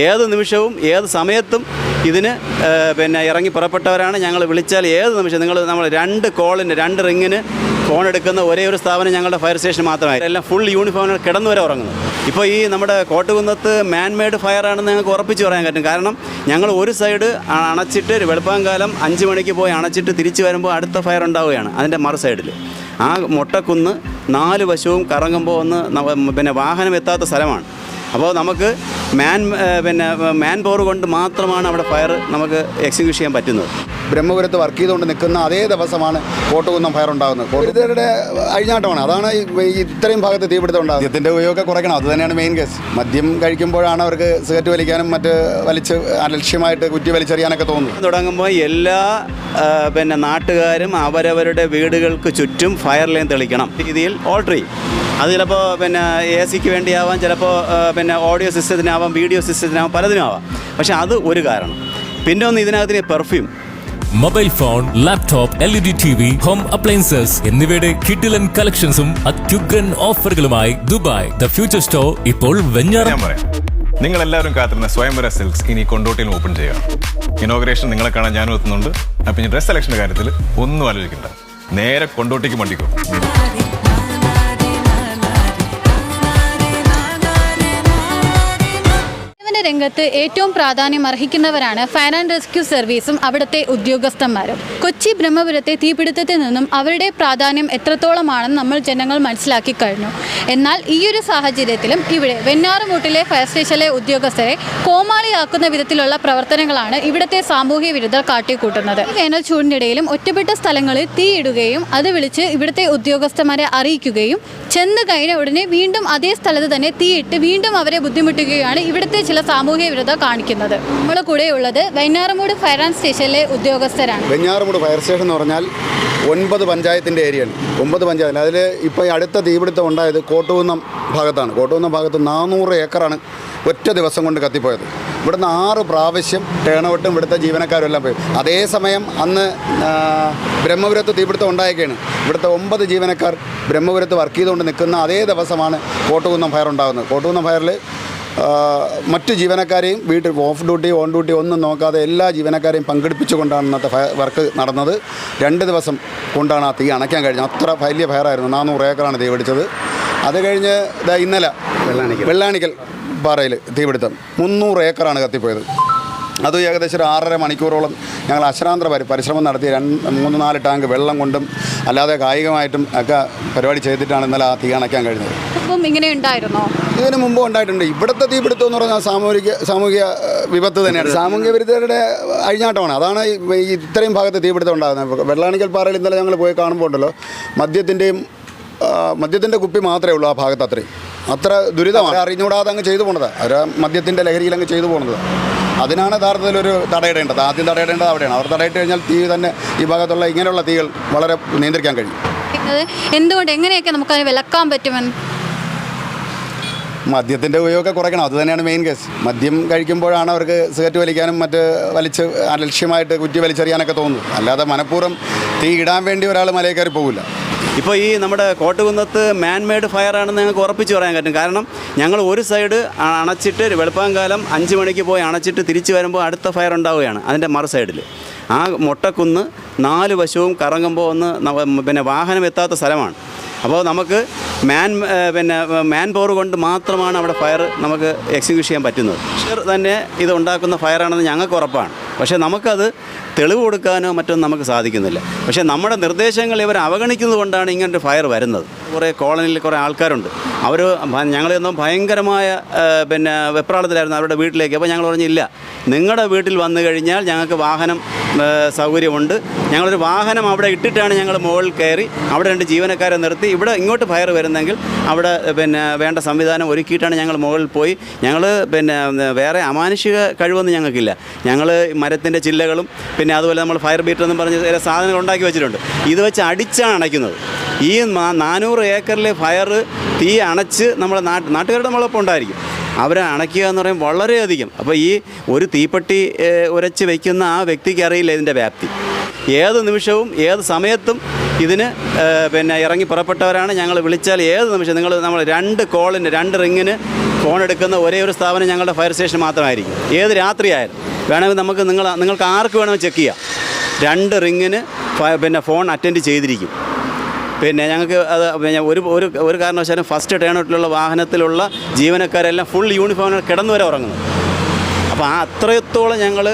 ഏത് നിമിഷവും ഏത് സമയത്തും ഇതിന് ഇറങ്ങി പുറപ്പെട്ടവരാണ്. ഞങ്ങൾ വിളിച്ചാൽ ഏത് നിമിഷം നമ്മൾ 2 കോളിന് 2 റിങ്ങിന് ഫോൺ എടുക്കുന്ന ഒരേ ഒരു സ്ഥാപനം ഞങ്ങളുടെ ഫയർ സ്റ്റേഷൻ മാത്രമായി. എല്ലാം ഫുൾ യൂണിഫോമിൽ കിടന്നു വരെ ഉറങ്ങുന്നത്. ഇപ്പോൾ ഈ നമ്മുടെ കോട്ടുകുന്നത്ത് മാൻമെയ്ഡ് ഫയർ ആണെന്ന് ഞങ്ങൾക്ക് ഉറപ്പിച്ച് പറയാൻ പറ്റും. കാരണം ഞങ്ങൾ ഒരു സൈഡ് അണച്ചിട്ട് വെളുപ്പാങ്കാലം 5 മണിക്ക് പോയി അണച്ചിട്ട് തിരിച്ചു വരുമ്പോൾ അടുത്ത ഫയർ ഉണ്ടാവുകയാണ് അതിൻ്റെ മറു സൈഡിൽ. ആ മൊട്ടക്കുന്ന് 4 വശവും കറങ്ങുമ്പോൾ വാഹനം എത്താത്ത സ്ഥലമാണ്. അപ്പോൾ നമുക്ക് മാൻ പവർ കൊണ്ട് മാത്രമാണ് അവിടെ ഫയർ നമുക്ക് എക്സിക്യൂട്ട് ചെയ്യാൻ പറ്റുന്നത്. ബ്രഹ്മപുരത്ത് വർക്ക് ചെയ്തുകൊണ്ട് നിൽക്കുന്ന അതേ ദിവസമാണ് കോട്ടുകുന്നം ഫയർ ഉണ്ടാകുന്നത്. കോട്ടുകാരുടെ അഴിഞ്ഞാട്ടമാണ്. അതാണ് ഇത്രയും ഭാഗത്ത് തീപിടുത്തം ഉണ്ടാകുന്നത്. മദ്യത്തിൻ്റെ ഉപയോഗം കുറയ്ക്കണം, അത് തന്നെയാണ് മെയിൻ കേസ്. മദ്യം കഴിക്കുമ്പോഴാണ് അവർക്ക് സിഗരറ്റ് വലിക്കാനും മറ്റ് അലക്ഷ്യമായിട്ട് കുറ്റി വലിച്ചെറിയാനൊക്കെ തോന്നുന്നത്. തുടങ്ങുമ്പോൾ എല്ലാ നാട്ടുകാരും അവരവരുടെ വീടുകൾക്ക് ചുറ്റും ഫയർ ലൈൻ തെളിക്കണം. രീതിയിൽ ഓൾട്ടർ ചെയ്യും. അത് ചിലപ്പോൾ എ സിക്ക് വേണ്ടിയാവാം, ചിലപ്പോൾ ഓഡിയോ സിസ്റ്റത്തിനാവാം, വീഡിയോ സിസ്റ്റത്തിനാവാം, പലതിനും ആവാം. പക്ഷേ അത് ഒരു കാരണം. പിന്നെ ഒന്ന് ഇതിനകത്തിന് perfume, mobile phone, laptop, LED TV, home appliances എന്നിവയുടെ കിഡിലൻ കളക്ഷൻസും അത്യുഗ്രൻ ഓഫറുകളുമായി ദുബായ് ദ ഫ്യൂച്ചർ സ്റ്റോർ ഇപ്പോൾ വെഞ്ഞാറം. നിങ്ങൾ എല്ലാവരും കാത്തിരുന്ന സ്വയംവര സിൽക്സ് ഇനി കൊണ്ടോട്ടിയിൽ ഓപ്പൺ ചെയ്യുക. ഇനോഗ്രേഷൻ നിങ്ങളെ കാണാൻ ഞാനും എത്തുന്നുണ്ട്. അപ്പം ഇനി ഡ്രസ് സെലക്ഷൻ്റെ കാര്യത്തിൽ ഒന്നും ആലോചിക്കണ്ട, നേരെ കൊണ്ടോട്ടിക്ക് മണ്ടിക്കും. രംഗത്ത് ഏറ്റവും പ്രാധാന്യം അർഹിക്കുന്നവരാണ് ഫയർ ആൻഡ് റെസ്ക്യൂ സർവീസും അവിടുത്തെ ഉദ്യോഗസ്ഥന്മാരും. കൊച്ചി ബ്രഹ്മപുരത്തെ തീപിടുത്തത്തിൽ നിന്നും അവരുടെ പ്രാധാന്യം എത്രത്തോളമാണെന്ന് നമ്മൾ ജനങ്ങൾ മനസ്സിലാക്കി കഴിഞ്ഞു. എന്നാൽ ഈയൊരു സാഹചര്യത്തിലും ഇവിടെ വെഞ്ഞാറമൂട്ടിലെ ഫയർ സ്റ്റേഷനിലെ ഉദ്യോഗസ്ഥരെ കോമാളിയാക്കുന്ന വിധത്തിലുള്ള പ്രവർത്തനങ്ങളാണ് ഇവിടുത്തെ സാമൂഹ്യ വിരുദ്ധർ കാട്ടിക്കൂട്ടുന്നത്. വേനൽ ചൂടിനിടയിലും ഒറ്റപ്പെട്ട സ്ഥലങ്ങളിൽ തീയിടുകയും അത് വിളിച്ച് ഇവിടുത്തെ ഉദ്യോഗസ്ഥന്മാരെ അറിയിക്കുകയും ചെന്ന് കഴിഞ്ഞ ഉടനെ വീണ്ടും അതേ സ്ഥലത്ത് തന്നെ തീയിട്ട് വീണ്ടും അവരെ ബുദ്ധിമുട്ടുകയാണ് ഇവിടുത്തെ ചില സാമൂഹ്യ വിരുദ്ധ കാണിക്കുന്നത്. നമ്മുടെ കൂടെ ഉള്ളത് വെഞ്ഞാറമൂട് ഫയർ ആൻഡ് സ്റ്റേഷനിലെ ഉദ്യോഗസ്ഥരാണ്. വെഞ്ഞാറമൂട് ഫയർ സ്റ്റേഷൻ എന്ന് പറഞ്ഞാൽ 9 പഞ്ചായത്തിൻ്റെ ഏരിയയാണ്. 9 പഞ്ചായത്തിൽ അതിൽ ഇപ്പോൾ ഈ അടുത്ത തീപിടുത്തം ഉണ്ടായത് കോട്ടുകുന്നം ഭാഗത്താണ്. കോട്ടുകുന്നം ഭാഗത്ത് 400 ഏക്കറാണ് ഒറ്റ ദിവസം കൊണ്ട് കത്തിപ്പോയത്. ഇവിടുന്ന് 6 പ്രാവശ്യം ടേണൗട്ടും ഇവിടുത്തെ ജീവനക്കാരും എല്ലാം പോയി. അതേസമയം അന്ന് ബ്രഹ്മപുരത്ത് തീപിടുത്തം ഉണ്ടായേക്കാണ്. ഇവിടുത്തെ 9 ജീവനക്കാർ ബ്രഹ്മപുരത്ത് വർക്ക് ചെയ്തുകൊണ്ട് നിൽക്കുന്ന അതേ ദിവസമാണ് കോട്ടുകുന്നം ഫയർ ഉണ്ടാകുന്നത്. കോട്ടുകുന്നം ഫയറിൽ മറ്റ് ജീവനക്കാരെയും വീട്ടിൽ ഓഫ് ഡ്യൂട്ടി ഓൺ ഡ്യൂട്ടി ഒന്നും നോക്കാതെ എല്ലാ ജീവനക്കാരെയും പങ്കെടുപ്പിച്ചുകൊണ്ടാണ് ഇന്നത്തെ വെർക്ക് നടന്നത്. 2 ദിവസം കൊണ്ടാണ് ആ തീ അണയ്ക്കാൻ കഴിഞ്ഞത്. അത്ര വലിയ ഫയറായിരുന്നു. 400 ഏക്കറാണ് തീ പിടിച്ചത്. അത് കഴിഞ്ഞ് ഇന്നലെ വെള്ളാണിക്കൽ പാറയിൽ തീപിടുത്തം 300 ഏക്കറാണ് കത്തിപ്പോയത്. അത് ഏകദേശം ഒരു 6.5 മണിക്കൂറോളം ഞങ്ങൾ അശ്രാന്ത പരിശ്രമം നടത്തി 3-4 ടാങ്ക് വെള്ളം കൊണ്ടും അല്ലാതെ കായികമായിട്ടും ഒക്കെ പരിപാടി ചെയ്തിട്ടാണ് ഇന്നലെ ആ തീ അണയ്ക്കാൻ കഴിഞ്ഞത്. ഇങ്ങനെ ഉണ്ടായിരുന്നോ? ഇതിന് മുമ്പ് ഉണ്ടായിട്ടുണ്ട്. ഇവിടുത്തെ തീപിടുത്തം എന്ന് പറഞ്ഞാൽ സാമൂഹിക വിപത്ത് തന്നെയാണ്. സാമൂഹ്യ വിരുദ്ധരുടെ അഴിഞ്ഞാട്ടമാണ്. അതാണ് ഇത്രയും ഭാഗത്ത് തീപിടുത്തം ഉണ്ടാകുന്നത്. വെള്ളാണിക്കൽ പാറയിൽ ഇന്നലെ ഞങ്ങൾ പോയി കാണുമ്പോൾ ഉണ്ടല്ലോ, മദ്യത്തിൻ്റെ കുപ്പി മാത്രമേ ഉള്ളൂ ആ ഭാഗത്ത്. അത്ര ദുരിതമാണ്. അറിഞ്ഞുകൂടാതെ അങ്ങ് ചെയ്തു പോണത്. അവർ മദ്യത്തിൻ്റെ ലഹരിയിൽ അങ്ങ് ചെയ്തു പോകുന്നത്. അതിനാണ് യഥാർത്ഥത്തിലൊരു തടയിടേണ്ടത്. ആദ്യം തടയിടേണ്ടത് അവിടെയാണ്. അവർ തടയിട്ട് കഴിഞ്ഞാൽ തീ തന്നെ ഈ ഭാഗത്തുള്ള ഇങ്ങനെയുള്ള തീകൾ വളരെ നിയന്ത്രിക്കാൻ കഴിയും. എന്തുകൊണ്ട് എങ്ങനെയൊക്കെ നമുക്കതിന് വിലക്കാൻ പറ്റുമെന്ന്? മദ്യത്തിൻ്റെ ഉപയോഗം കുറയ്ക്കണം, അത് തന്നെയാണ് മെയിൻ കേസ്. മദ്യം കഴിക്കുമ്പോഴാണ് അവർക്ക് സിഗരറ്റ് വലിക്കാനും മറ്റ് അലക്ഷ്യമായിട്ട് കുറ്റി വലിച്ചെറിയാനൊക്കെ തോന്നുന്നത്. അല്ലാതെ മനഃപൂർവ്വം തീ ഇടാൻ വേണ്ടി ഒരാൾ മലയിൽ കയറി പോകില്ല. ഇപ്പോൾ ഈ നമ്മുടെ കോട്ടുകുന്നത്ത് മാൻമെയ്ഡ് ഫയർ ആണെന്ന് ഞങ്ങൾക്ക് ഉറപ്പിച്ച് പറയാൻ പറ്റും. കാരണം ഞങ്ങൾ ഒരു സൈഡ് അണച്ചിട്ട് വെളുപ്പാങ്കാലം 5 മണിക്ക് പോയി അണച്ചിട്ട് തിരിച്ചു വരുമ്പോൾ അടുത്ത ഫയർ ഉണ്ടാവുകയാണ് അതിൻ്റെ മറു സൈഡിൽ. ആ മൊട്ടക്കുന്ന് 4 വശവും കറങ്ങുമ്പോൾ വാഹനം എത്താത്ത സ്ഥലമാണ്. അപ്പോൾ നമുക്ക് മാൻ പവർ കൊണ്ട് മാത്രമാണ് അവിടെ ഫയർ നമുക്ക് എക്സിക്യൂട്ട് ചെയ്യാൻ പറ്റുന്നത്. തന്നെ ഇത് ഉണ്ടാക്കുന്ന ഫയറാണെന്ന് ഞങ്ങൾക്ക് ഉറപ്പാണ്. പക്ഷേ നമുക്കത് തെളിവ് കൊടുക്കാനോ മറ്റൊന്നും നമുക്ക് സാധിക്കുന്നില്ല. പക്ഷേ നമ്മുടെ നിർദ്ദേശങ്ങൾ ഇവർ അവഗണിക്കുന്നത് കൊണ്ടാണ് ഇങ്ങനൊരു ഫയർ വരുന്നത്. കുറേ കോളനിയിൽ കുറേ ആൾക്കാരുണ്ട്. അവർ ഞങ്ങളൊന്നും ഭയങ്കരമായ വെപ്രാളത്തിലായിരുന്നു അവരുടെ വീട്ടിലേക്ക്. അപ്പോൾ ഞങ്ങൾ പറഞ്ഞില്ല, നിങ്ങളുടെ വീട്ടിൽ വന്നു കഴിഞ്ഞാൽ ഞങ്ങൾക്ക് വാഹനം സൗകര്യമുണ്ട്. ഞങ്ങളൊരു വാഹനം അവിടെ ഇട്ടിട്ടാണ് ഞങ്ങൾ മുകളിൽ കയറി അവിടെ 2 ജീവനക്കാരെ നിർത്തി ഇവിടെ ഇങ്ങോട്ട് ഫയർ വരുന്നെങ്കിൽ അവിടെ വേണ്ട സംവിധാനം ഒരുക്കിയിട്ടാണ് ഞങ്ങൾ മുകളിൽ പോയി. ഞങ്ങൾ വേറെ അമാനുഷിക കഴിവൊന്നും ഞങ്ങൾക്കില്ല. ഞങ്ങൾ മരത്തിൻ്റെ ചില്ലകളും പിന്നെ അതുപോലെ നമ്മൾ ഫയർ ബീറ്റർ എന്നും പറഞ്ഞ് ചില സാധനങ്ങൾ ഉണ്ടാക്കി വെച്ചിട്ടുണ്ട്. ഇത് വെച്ച് അടിച്ചാണ് അണയ്ക്കുന്നത്. ഈ 400 ഏക്കറിലെ ഫയർ തീ അണച്ച് നമ്മുടെ നാട്ടുകാരുടെ നമ്മളൊപ്പം ഉണ്ടായിരിക്കും. അവരെ അണയ്ക്കുക എന്ന് പറയുമ്പോൾ വളരെയധികം. അപ്പോൾ ഈ ഒരു തീപ്പെട്ടി ഉരച്ച് വയ്ക്കുന്ന ആ വ്യക്തിക്ക് അറിയില്ല ഇതിൻ്റെ വ്യാപ്തി. ഏത് നിമിഷവും ഏത് സമയത്തും ഇതിന് ഇറങ്ങി പുറപ്പെട്ടവരാണ്. ഞങ്ങൾ വിളിച്ചാൽ ഏത് നിമിഷം നമ്മൾ 2 കോളിന് 2 റിങ്ങിന് ഫോൺ എടുക്കുന്ന ഒരേ ഒരു സ്ഥാപനം ഞങ്ങളുടെ ഫയർ സ്റ്റേഷൻ മാത്രമായിരിക്കും. ഏത് രാത്രിയായാലും വേണമെങ്കിൽ നിങ്ങൾക്ക് ആർക്ക് വേണമെങ്കിൽ ചെക്ക് ചെയ്യാം. 2 റിങ്ങിന് ഫോൺ അറ്റൻഡ് ചെയ്തിരിക്കും. പിന്നെ ഞങ്ങൾക്ക് അത് ഒരു കാരണവശാലും ഫസ്റ്റ് ടേണൗട്ടിലുള്ള വാഹനത്തിലുള്ള ജീവനക്കാരെല്ലാം ഫുൾ യൂണിഫോമിൽ കിടന്നു വരെ ഉറങ്ങുന്നത്. അപ്പോൾ അത്രത്തോളം ഞങ്ങൾ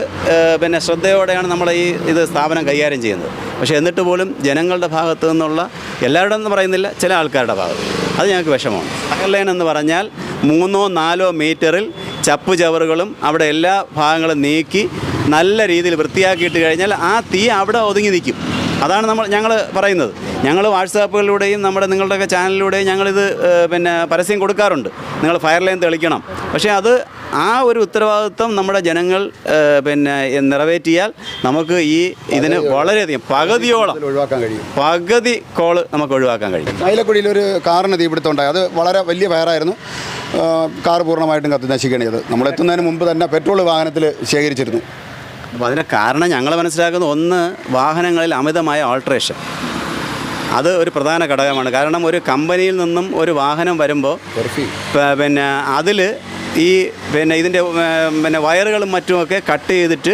ശ്രദ്ധയോടെയാണ് നമ്മൾ ഇത് സ്ഥാപനം കൈകാര്യം ചെയ്യുന്നത്. പക്ഷേ എന്നിട്ട് പോലും ജനങ്ങളുടെ ഭാഗത്തു നിന്നുള്ള എല്ലാവരുടെ എന്ന് പറയുന്നില്ല, ചില ആൾക്കാരുടെ ഭാഗത്ത് അത് ഞങ്ങൾക്ക് വിഷമമാണ്. ഫയർ ലൈൻ എന്ന് പറഞ്ഞാൽ 3-4 മീറ്ററിൽ ചപ്പ് ചവറുകളും അവിടെ എല്ലാ ഭാഗങ്ങളും നീക്കി നല്ല രീതിയിൽ വൃത്തിയാക്കിയിട്ട് കഴിഞ്ഞാൽ ആ തീ അവിടെ ഒതുങ്ങി നിൽക്കും. അതാണ് ഞങ്ങൾ പറയുന്നത്. ഞങ്ങൾ വാട്സാപ്പുകളിലൂടെയും നിങ്ങളുടെയൊക്കെ ചാനലിലൂടെയും ഞങ്ങളിത് പരസ്യം കൊടുക്കാറുണ്ട്. നിങ്ങൾ ഫയർ ലൈൻ തെളിക്കണം. പക്ഷേ അത് ആ ഒരു ഉത്തരവാദിത്വം നമ്മുടെ ജനങ്ങൾ നിറവേറ്റിയാൽ നമുക്ക് ഇതിന് വളരെയധികം പകുതി കോള് നമുക്ക് ഒഴിവാക്കാൻ കഴിയും. മൈലക്കുടിയിൽ ഒരു കാറിന് തീപിടുത്തം ഉണ്ടായി. അത് വളരെ വലിയ ഫയറായിരുന്നു. കാർ പൂർണ്ണമായിട്ടും കത്തി നശിക്കുകയാണ് ചെയ്തത്. നമ്മൾ എത്തുന്നതിന് മുമ്പ് തന്നെ പെട്രോൾ വാഹനത്തിൽ ശേഖരിച്ചിരുന്നു. അപ്പോൾ അതിന് കാരണം ഞങ്ങൾ മനസ്സിലാക്കുന്ന ഒന്ന്, വാഹനങ്ങളിൽ അമിതമായ ഓൾട്രേഷൻ. അത് ഒരു പ്രധാന ഘടകമാണ്. കാരണം ഒരു കമ്പനിയിൽ നിന്നും ഒരു വാഹനം വരുമ്പോൾ അതിൽ ഇതിൻ്റെ വയറുകളും മറ്റുമൊക്കെ കട്ട് ചെയ്തിട്ട്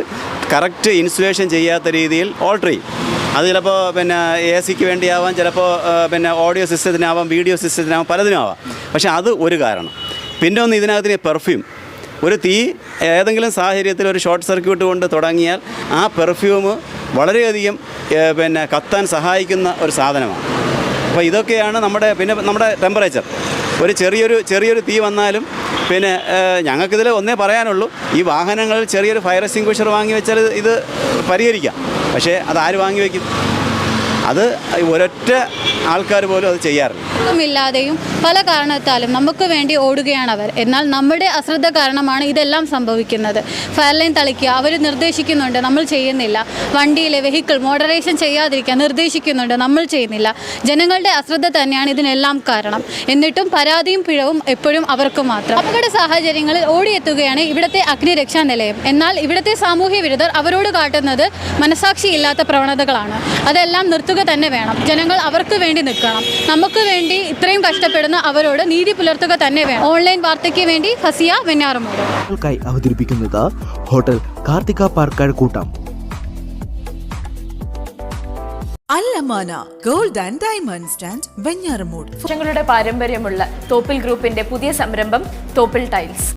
കറക്റ്റ് ഇൻസുലേഷൻ ചെയ്യാത്ത രീതിയിൽ ഓൾട്ടർ ചെയ്യും. അത് ചിലപ്പോൾ AC ക്ക് വേണ്ടിയാവാം, ചിലപ്പോൾ ഓഡിയോ സിസ്റ്റത്തിനാവാം, വീഡിയോ സിസ്റ്റത്തിനാവാം, പലതിനാവാം. പക്ഷേ അത് ഒരു കാരണം. പിന്നെ ഒന്ന്, ഇതിനകത്തിന് പെർഫ്യൂം. ഒരു തീ ഏതെങ്കിലും സാഹചര്യത്തിൽ ഒരു ഷോർട്ട് സർക്യൂട്ട് കൊണ്ട് തുടങ്ങിയാൽ ആ പെർഫ്യൂം വളരെയധികം കത്താൻ സഹായിക്കുന്ന ഒരു സാധനമാണ്. അപ്പോൾ ഇതൊക്കെയാണ് നമ്മുടെ ടെമ്പറേച്ചർ. ഒരു ചെറിയൊരു തീ വന്നാലും ഞങ്ങൾക്കിതിൽ ഒന്നേ പറയാനുള്ളൂ, ഈ വാഹനങ്ങളിൽ ചെറിയൊരു ഫയർ എക്സ്റ്റിംഗ്വിഷർ വാങ്ങി വെച്ചാൽ ഇത് പരിഹരിക്കാം. പക്ഷേ അത് ആര് വാങ്ങി വയ്ക്കും? അത് ഒരൊറ്റ ആൾക്കാർ പോലും അത് ചെയ്യാറില്ല. ഇല്ലാതെയും പല കാരണത്താലും നമുക്ക് വേണ്ടി ഓടുകയാണ് അവർ. എന്നാൽ നമ്മുടെ അശ്രദ്ധ കാരണമാണ് ഇതെല്ലാം സംഭവിക്കുന്നത്. ഫയർ ലൈൻ തളിക്കുക അവർ നിർദ്ദേശിക്കുന്നുണ്ട്, നമ്മൾ ചെയ്യുന്നില്ല. വണ്ടിയിലെ വെഹിക്കിൾ മോഡറേഷൻ ചെയ്യാതിരിക്കുക നിർദ്ദേശിക്കുന്നുണ്ട്, നമ്മൾ ചെയ്യുന്നില്ല. ജനങ്ങളുടെ അശ്രദ്ധ തന്നെയാണ് ഇതിനെല്ലാം കാരണം. എന്നിട്ടും പരാതിയും പിഴവും എപ്പോഴും അവർക്ക് മാത്രം. അപകട സാഹചര്യങ്ങളിൽ ഓടിയെത്തുകയാണ് ഇവിടുത്തെ അഗ്നിരക്ഷാ നിലയം. എന്നാൽ ഇവിടുത്തെ സാമൂഹ്യ വിരുദ്ധർ അവരോട് കാട്ടുന്നത് മനസാക്ഷിയില്ലാത്ത പ്രവണതകളാണ്. അതെല്ലാം നിർത്തുക തന്നെ വേണം. ജനങ്ങൾ അവർക്ക് വേണ്ടി നിൽക്കണം. നമുക്ക് വേണ്ടി ഇത്രയും കഷ്ടപ്പെടുന്ന അവരോട് നീതി പുലർത്തുക തന്നെ വേണം. ഓൺലൈൻ വാർത്തയ്ക്ക് വേണ്ടി ഹസിയ വെഞ്ഞാറമൂട് അവതരിപ്പിക്കുന്നത് ഹോട്ടൽ കാർത്തിക പാർക്കാട് കൂട്ടം. അല്ലമാന gold and diamonds and Venjaramoodu. വർഷങ്ങളുടെ പാരമ്പര്യമുള്ള തോപ്പിൽ ഗ്രൂപ്പിന്റെ പുതിയ സംരംഭം തോപ്പിൽ ടൈൽസ്.